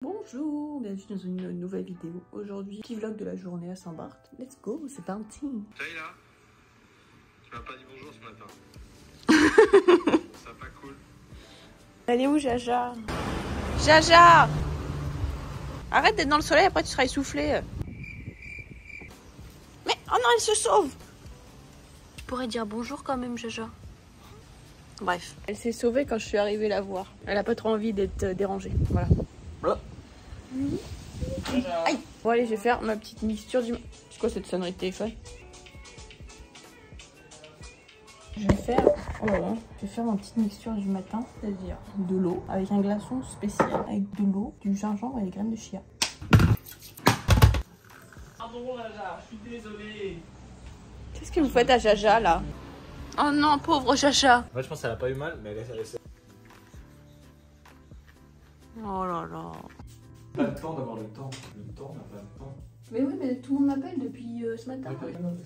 Bonjour, bienvenue dans une nouvelle vidéo. Aujourd'hui, petit vlog de la journée à Saint-Barth. Let's go, c'est parti. Salut là. Tu m'as pas dit bonjour ce matin. Ça pas cool. Elle est où Jaja? Jaja! Arrête d'être dans le soleil, après tu seras essoufflée. Mais, oh non, elle se sauve! Tu pourrais dire bonjour quand même, Jaja. Bref. Elle s'est sauvée quand je suis arrivée la voir. Elle a pas trop envie d'être dérangée. Voilà. Aïe. Bon allez, je vais faire ma petite mixture du... C'est quoi cette sonnerie de téléphone? Je vais faire... Oh là là. Je vais faire ma petite mixture du matin, c'est-à-dire de l'eau avec un glaçon spécial, avec de l'eau, du gingembre et des graines de chia. Pardon Jaja, je suis désolé. Qu'est-ce que vous faites à Jaja là? Oh non, pauvre Jaja. En fait, je pense qu'elle a pas eu mal, mais elle essaie. Oh là là. Pas le temps d'avoir le temps. Le temps n'a pas le temps. Mais oui, mais tout le monde m'appelle depuis ce matin.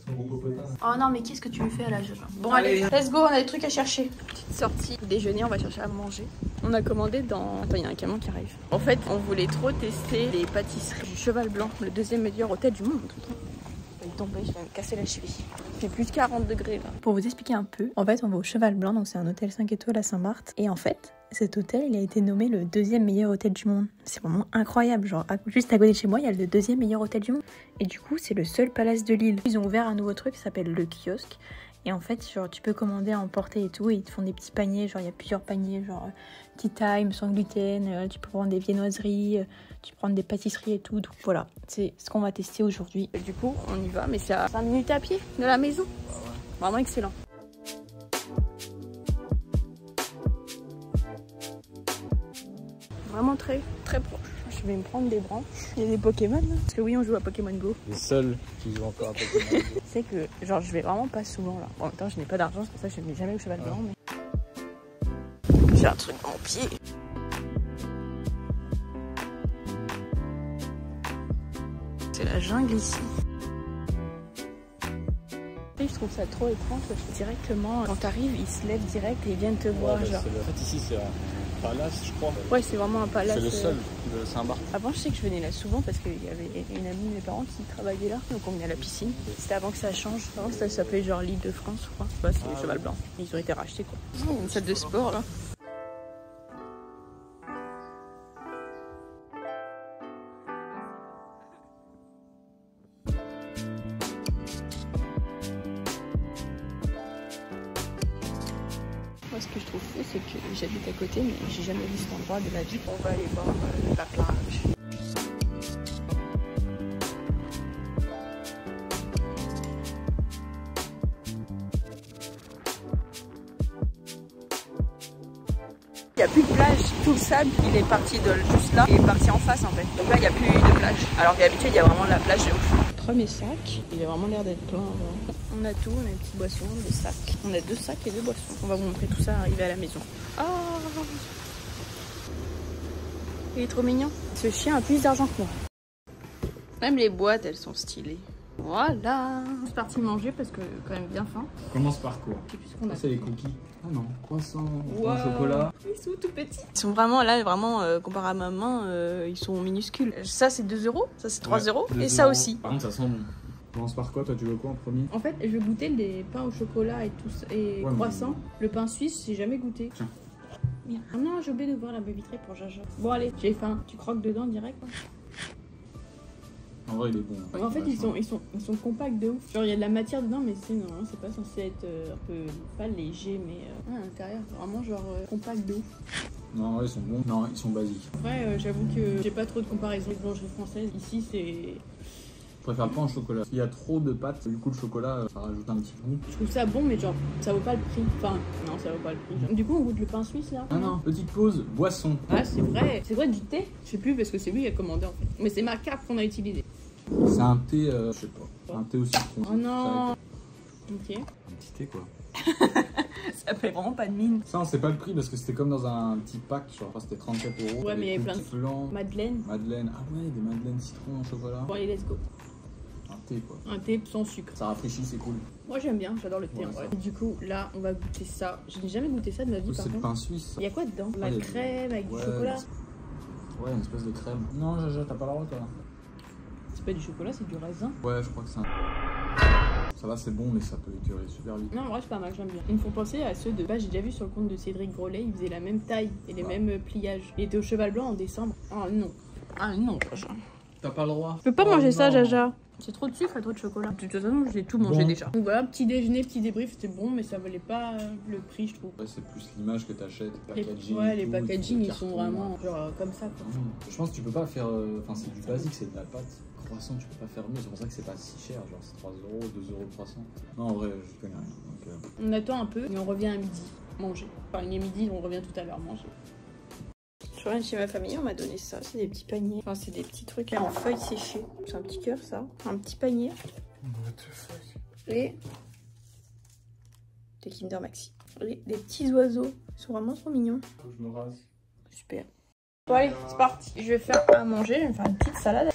Son gros popotin. Oh non, mais qu'est-ce que tu lui fais à la Jaja? Bon allez, let's go, on a des trucs à chercher. Petite sortie déjeuner, on va chercher à manger. On a commandé dans... Attends, il y a un camion qui arrive. En fait, on voulait trop tester les pâtisseries du Cheval Blanc, le deuxième meilleur hôtel du monde. Je vais tomber, je vais me casser la cheville. Il fait plus de 40 degrés là. Pour vous expliquer un peu, en fait on va au Cheval Blanc, donc c'est un hôtel 5 étoiles à Saint-Barth. Et en fait, cet hôtel, il a été nommé le deuxième meilleur hôtel du monde. C'est vraiment incroyable, genre juste à côté de chez moi, il y a le deuxième meilleur hôtel du monde. Et du coup, c'est le seul palace de l'île. Ils ont ouvert un nouveau truc qui s'appelle le kiosque. Et en fait, genre, tu peux commander à emporter et tout, et ils te font des petits paniers, genre il y a plusieurs paniers, genre tea time, sans gluten, tu peux prendre des viennoiseries, tu peux prendre des pâtisseries et tout. Donc voilà, c'est ce qu'on va tester aujourd'hui. Du coup, on y va, mais c'est à 5 minutes à pied de la maison. Vraiment excellent. Vraiment très proche. Je vais me prendre des branches. Il y a des Pokémon là. Parce que oui, on joue à Pokémon Go. Les seuls qui jouent encore à Pokémon Go. C'est que genre je vais vraiment pas souvent là. Bon, en même temps, je n'ai pas d'argent, c'est pour ça que je ne vais jamais au Cheval Blanc. Mais... J'ai un truc dans mon pied. C'est la jungle ici. Je trouve ça trop étrange parce que directement, quand t'arrives, ils se lèvent direct et ils viennent te voir. Ouais, genre. En fait, ici, c'est un palace, je crois. Ouais, c'est vraiment un palace. C'est le seul de Saint-Barth. Avant, je sais que je venais là souvent parce qu'il y avait une amie de mes parents qui travaillait là. Donc, on venait à la piscine. C'était avant que ça change. Avant, ça s'appelait genre l'île de France, je crois. Ouais, c'est le Cheval Blanc. Ils ont été rachetés, quoi. Oh, il y a une salle de sport là. Moi, ce que je trouve fou, c'est que j'habite à côté, mais j'ai jamais vu cet endroit de la vie. On va aller voir la plage. Il n'y a plus de plage, tout le sable, il est parti de juste là, il est parti en face en fait. Donc là, il n'y a plus de plage. Alors qu'à l'habitude, il y a vraiment de la plage de ouf. Premier sac, il a vraiment l'air d'être plein. Genre. On a tout, on a une petite boisson, des sacs. On a 2 sacs et 2 boissons. On va vous montrer tout ça arrivé à la maison. Oh, il est trop mignon. Ce chien a plus d'argent que moi. Même les boîtes, elles sont stylées. Voilà. Je suis partie manger parce que quand même bien faim. On commence par quoi? Et puis ce qu'on a. C'est les cookies. Ah non, croissant, Wow. chocolat. Ils sont tout petits. Ils sont vraiment là, comparé à ma main, ils sont minuscules. Ça c'est 2 €, ça c'est 3 € et ça aussi. Par contre, ça sent bon. On commence par quoi? Toi, tu veux quoi en premier? En fait, je vais goûter des pains au chocolat et tout ça, et ouais, croissants. Le pain suisse, j'ai jamais goûté. Tiens. Bien. Ah non, j'ai oublié d'ouvrir la baie vitrée pour Jaja. Bon allez, j'ai faim. Tu croques dedans direct. Hein. En vrai, il est bon. En fait, ils sont compacts de ouf. Genre, il y a de la matière dedans, mais normalement, c'est pas censé être un peu, pas léger, mais à l'intérieur, vraiment genre compact de ouf. Non, en vrai, ils sont bons. Non, ils sont basiques. Après, j'avoue que j'ai pas trop de comparaison avec boulangerie française. Ici, c'est... Je préfère le pain au chocolat. Il y a trop de pâtes, du coup, le chocolat, ça rajoute un petit goût. Je trouve ça bon, mais genre, ça vaut pas le prix. Enfin, non, ça vaut pas le prix. Genre. Du coup, on goûte le pain suisse, là. Ah non, petite pause, boisson. Ah, c'est vrai. C'est vrai, du thé. Je sais plus, parce que c'est lui qui a commandé, en fait. Mais c'est ma carte qu'on a utilisée. C'est un thé, je sais pas, un thé au citron. Oh non. Ok. Un petit thé, quoi. Ça fait vraiment pas de mine. Ça, on sait pas le prix parce que c'était comme dans un petit pack, je crois, c'était 34 €. Ouais, mais il y avait plein de blancs. Madeleine. Madeleine, ah ouais, des madeleines citron au chocolat. Bon, allez, let's go. Un thé, quoi. Un thé sans sucre. Ça rafraîchit, c'est cool. Moi, j'aime bien, j'adore le thé Ouais, en vrai. ça. Du coup, là, on va goûter ça. Je n'ai jamais goûté ça de ma vie, par C'est le contre. pain suisse. Il y a quoi dedans? La Ouais, crème avec ouais, du chocolat. Ouais, une espèce de crème. Non, Jaja, t'as pas le droit, toi. C'est pas du chocolat, c'est du raisin. Ouais, je crois que c'est un... Ça va, c'est bon, mais ça peut écœurer super vite. Non, en vrai, c'est pas mal, j'aime bien. Ils me font penser à ceux de... Bah, j'ai déjà vu sur le compte de Cédric Grolet, ils faisaient la même taille et les mêmes pliages. Il était au Cheval Blanc en décembre. Ah non. Ah non, Jaja. T'as pas le droit. Je peux pas manger ça, non. Jaja. C'est trop de sucre et trop de chocolat. De toute façon, j'ai tout mangé Bon. déjà. Donc voilà, petit déjeuner, petit débrief, c'était bon, mais ça valait pas le prix, je trouve. Ouais, c'est plus l'image que t'achètes, Les, packaging. ouais, et les tout, packaging, le ils sont carton, vraiment genre comme ça, quoi. Je pense que tu peux pas faire. Enfin, c'est du basique, c'est de la pâte. Croissant, tu peux pas faire mieux. C'est pour ça que c'est pas si cher. Genre, c'est 3 €, 2 € le croissant. Non, en vrai, je connais rien. Donc, On attend un peu et on revient à midi manger. Enfin, il est midi, on revient tout à l'heure manger. Je reviens chez ma famille, on m'a donné ça. C'est des petits paniers. Enfin, c'est des petits trucs là en feuilles séchées. C'est un petit cœur, ça. Un petit panier. What the fuck? Et des Kinder Maxi. Et des petits oiseaux. Ils sont vraiment trop mignons. Faut que je me rase. Super. Bon, allez, c'est parti. Je vais faire à manger. Je vais faire une petite salade.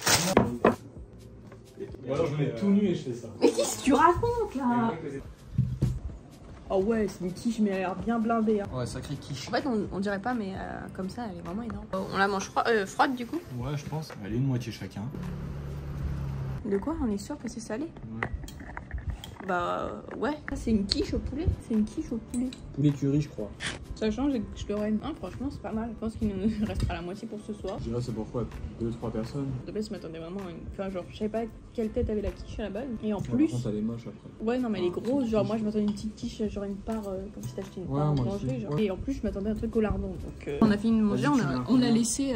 Ou alors je me mets tout nu et je fais ça. Mais qu'est-ce que tu racontes là? Oh ouais, c'est une quiche, mais elle a l'air bien blindée. Hein. Ouais, sacré quiche. En fait, on dirait pas, mais comme ça, elle est vraiment énorme. On la mange froide du coup? Ouais, je pense. Allez, une moitié chacun. De quoi? On est sûr que c'est salé? Ouais. Bah ouais, ça c'est une quiche au poulet. C'est une quiche au poulet. Poulet curry, je crois. Ça change et je l'aurais. Ah, franchement, c'est pas mal. Je pense qu'il nous restera la moitié pour ce soir. Je dirais c'est pourquoi 2-3 personnes. De base, je m'attendais vraiment à une. Enfin, genre, je savais pas quelle tête avait la quiche à la base. Et en Ouais, plus. par contre, elle est moche après. Ouais, non, mais elle est Ah, grosse. Genre, quiche. moi, je m'attendais à une petite quiche, genre une part, comme si t'achetais une Ouais, part en moi boulangerie. aussi, Genre. ouais. Et en plus, je m'attendais à un truc au lardon. Donc, on a fini de manger, Vas-y, tu mets on a combien laissé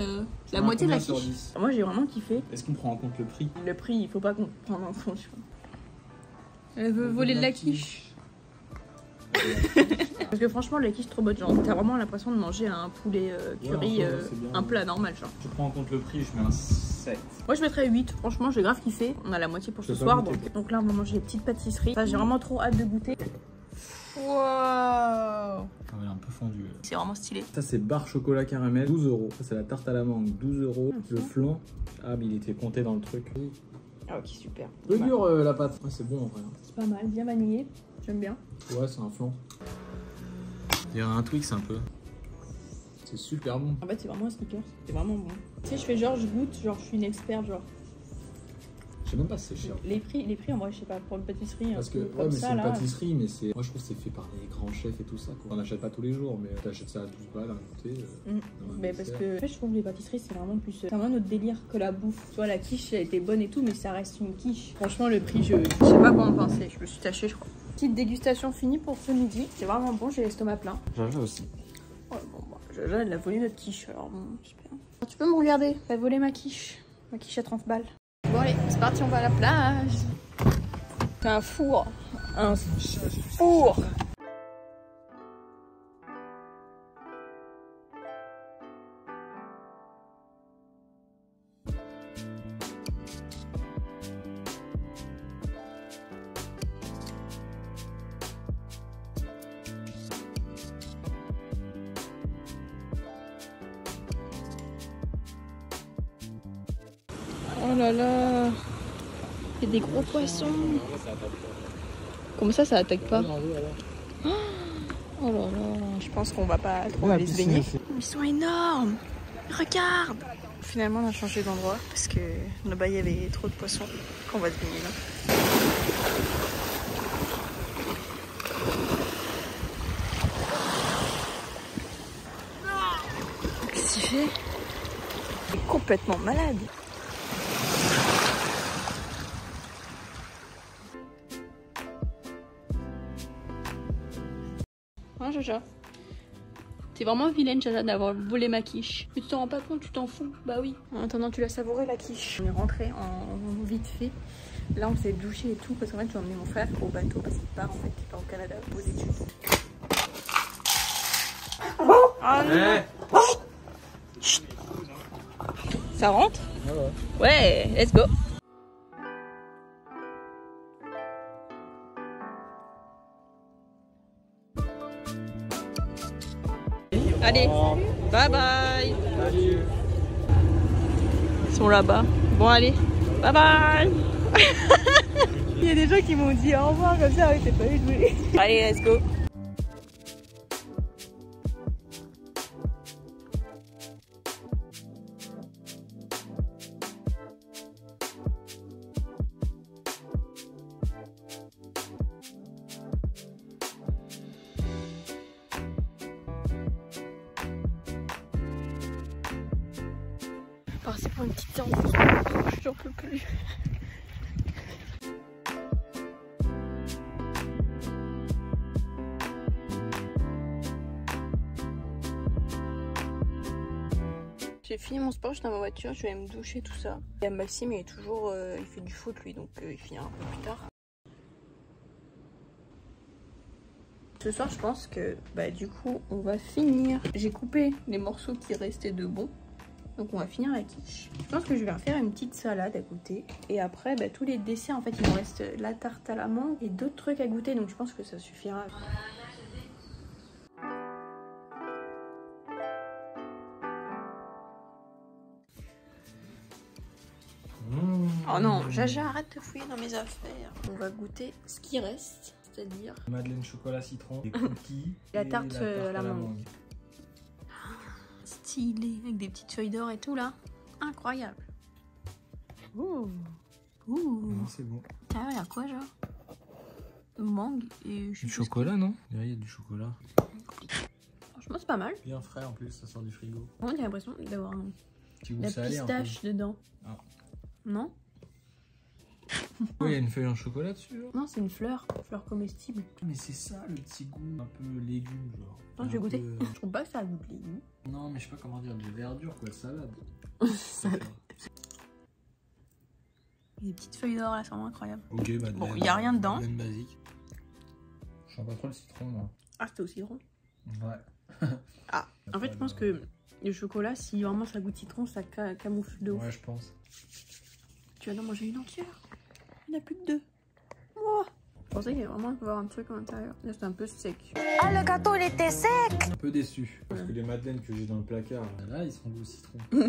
la moitié de la Combien quiche. sur 10? Moi, j'ai vraiment kiffé. Est-ce qu'on prend en compte le prix? Le prix, il faut pas qu'on prenne en compte. Je crois. Elle veut voler de la quiche. Parce que franchement, la quiche trop bonne. Genre, t'as vraiment l'impression de manger un poulet curry, Ouais, c'est bien. un plat normal, genre. Je prends en compte le prix, je mets un 7. Moi, je mettrais 8. Franchement, j'ai grave kiffé. On a la moitié pour ce Je peux soir. pas goûter. Donc là, on va manger les petites pâtisseries. Enfin, j'ai vraiment trop hâte de goûter. Waouh! Elle est un peu fondue. C'est vraiment stylé. Ça, c'est barre chocolat caramel, 12 €. Ça, c'est la tarte à la mangue, 12 €. Le flan, ah, mais il était compté dans le truc. Ah, ok, super. Peu dur la pâte. Ouais, c'est bon en vrai. C'est pas mal, bien vanillé. J'aime bien. Ouais, c'est un flan. Il y a un Twix un peu. C'est super bon. En fait, c'est vraiment un sneaker. C'est vraiment bon. Tu sais, je fais genre, je goûte, genre, je suis une experte, genre. Je sais même pas si c'est cher. Les prix, en vrai, je sais pas, pour une pâtisserie. Parce un que, peu ouais, comme mais ça, c'est une là. pâtisserie, mais c'est. Moi, je trouve que c'est fait par des grands chefs et tout ça, quoi. On n'achète pas tous les jours, mais t'achètes ça à 12 balles à côté. Mais parce que, en fait, je trouve que les pâtisseries, c'est vraiment plus. C'est vraiment notre délire que la bouffe. Tu vois, la quiche, elle était bonne et tout, mais ça reste une quiche. Franchement, le prix, je sais pas quoi en penser. Je me suis tachée, je crois. Petite dégustation finie pour ce midi. C'est vraiment bon, j'ai l'estomac plein. Jaja aussi. Ouais, bon, bah, Jaja, elle a volé notre quiche, alors bon, super. Alors, tu peux me regarder, elle a volé ma quiche à 30 balles. Bon, allez, c'est parti, on va à la plage. C'est un four. Un four. Oh là là, il y a des gros poissons. Comment ça attaque pas? Oh là là, je pense qu'on va pas trop aller se baigner. Ils sont énormes. Regarde. Finalement, on a changé d'endroit parce que là-bas il y avait trop de poissons. Qu'on va se baigner là. Qu'est-ce qu'il fait? Il est complètement malade. Hein, Jaja? T'es vraiment vilaine, Jaja, d'avoir volé ma quiche. Mais tu t'en rends pas compte, tu t'en fous. Bah oui. En attendant, tu l'as savouré la quiche. On est rentré en vite fait. Là, on s'est douché et tout parce qu'en fait, j'ai emmené mon frère au bateau parce qu'il part en fait, il part au Canada aux études. Ah non. Chut. Ça rentre? Ouais, let's go. Allez, bye bye. Salut. Ils sont là-bas. Bon, allez, bye bye. Il y a des gens qui m'ont dit au revoir comme ça, t'es pas eu de jouer. Allez, let's go. repartir pour une petite séance. J'en peux plus. J'ai fini mon sport, j'étais dans ma voiture, je vais me doucher, tout ça. Et Maxime, il est toujours, il fait du foot lui, donc il finira un peu plus tard. Ce soir, je pense que, du coup, on va finir. J'ai coupé les morceaux qui restaient de bon, donc on va finir la quiche. Je pense que je vais faire une petite salade à côté. Et après, tous les desserts, en fait, il me reste la tarte à la mangue et d'autres trucs à goûter, donc je pense que ça suffira. Oh non, Jaja, arrête de fouiller dans mes affaires. On va goûter ce qui reste, c'est-à-dire Madeleine chocolat citron, des cookies, la tarte à la mangue. Stylé, avec des petites feuilles d'or et tout là. Incroyable. Ouh. Ouh. C'est bon. Ah, il y a quoi genre? Mangue et Du chocolat, non? Il y a du chocolat. Franchement, c'est pas mal. Bien frais en plus, ça sort du frigo. J'ai l'impression d'avoir Petit goût la salé pistache dedans. Ah. Non? Oui, il y a une feuille en chocolat dessus, genre. Non, c'est une fleur comestible. Mais c'est ça le petit goût un peu légume, genre. Non, je vais goûter. Je trouve pas que ça a goût de légumes. Non, mais je sais pas comment dire, de verdure quoi, salade. Salade. Les petites feuilles d'or là, c'est vraiment incroyable. Ok, Madeleine. Bon, il y a rien dedans. Madeleine basique. Je sens pas trop le citron, moi. Ah, c'était au citron. Ouais. Ah, en fait, je pense que le chocolat, si vraiment ça goûte citron, ça camoufle de ouf. Ouais, je pense. Tu vas en manger une entière. Il n'y en a plus que 2. Oh, je pensais qu'il y avait vraiment avoir un truc à l'intérieur. Là, c'est un peu sec. Ah, le gâteau, il était sec! Un peu déçu. Parce que les madeleines que j'ai dans le placard, là, ils sont goût citron. Moi,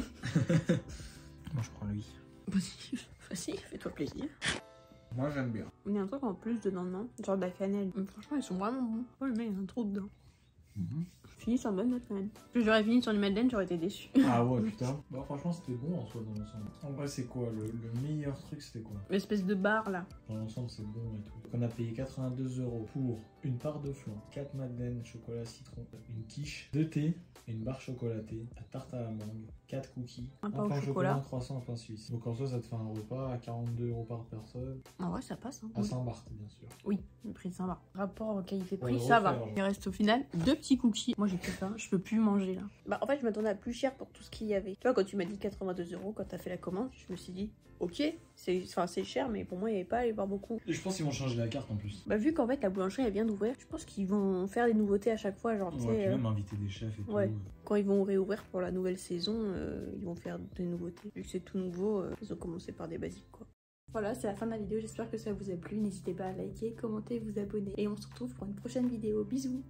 je prends lui. Vas-y, fais-toi plaisir. Moi, j'aime bien. Il y a un truc en plus dedans, non? Genre de la cannelle. Mais franchement, ils sont vraiment bons. Oh, le mec, il y a un trou dedans. Fini sur une bonne note quand même. Si j'aurais fini sur une madeleine, j'aurais été déçue. Ah ouais, putain. Bah, franchement, c'était bon en soi dans l'ensemble. En vrai, c'est quoi le meilleur truc, c'était quoi? L'espèce de barre là. Dans l'ensemble, c'est bon et tout. On a payé 82 € pour une part de flan, 4 madeleines chocolat citron, une quiche, 2 thés, une barre chocolatée, la tarte à la mangue, 4 cookies, Un pain au chocolat, un croissant, un pain suisse. Donc en soi, ça te fait un repas à 42 € par personne. En vrai, ça passe. Hein. À Saint-Barth, bien sûr. Oui, le prix de Saint-Barth. Rapport qualité-prix, Ouais, ça va. refaire, Il reste au final 2 petits cookies. Moi, j'ai plus faim, je peux plus manger là. Bah, en fait, je m'attendais à plus cher pour tout ce qu'il y avait. Tu vois, quand tu m'as dit 82 € quand t'as fait la commande, je me suis dit, ok, c'est cher, mais pour moi, il n'y avait pas à y avoir beaucoup. Et je pense qu'ils vont changer la carte en plus. Bah, vu qu'en fait, la boulangerie elle vient d'ouvrir, je pense qu'ils vont faire des nouveautés à chaque fois. Genre, tu Ouais, sais, puis même inviter des chefs et ouais. tout. Quand ils vont réouvrir pour la nouvelle saison, ils vont faire des nouveautés. Vu que c'est tout nouveau, ils ont commencé par des basiques quoi. Voilà, c'est la fin de la vidéo, j'espère que ça vous a plu. N'hésitez pas à liker, commenter, vous abonner. Et on se retrouve pour une prochaine vidéo. Bisous!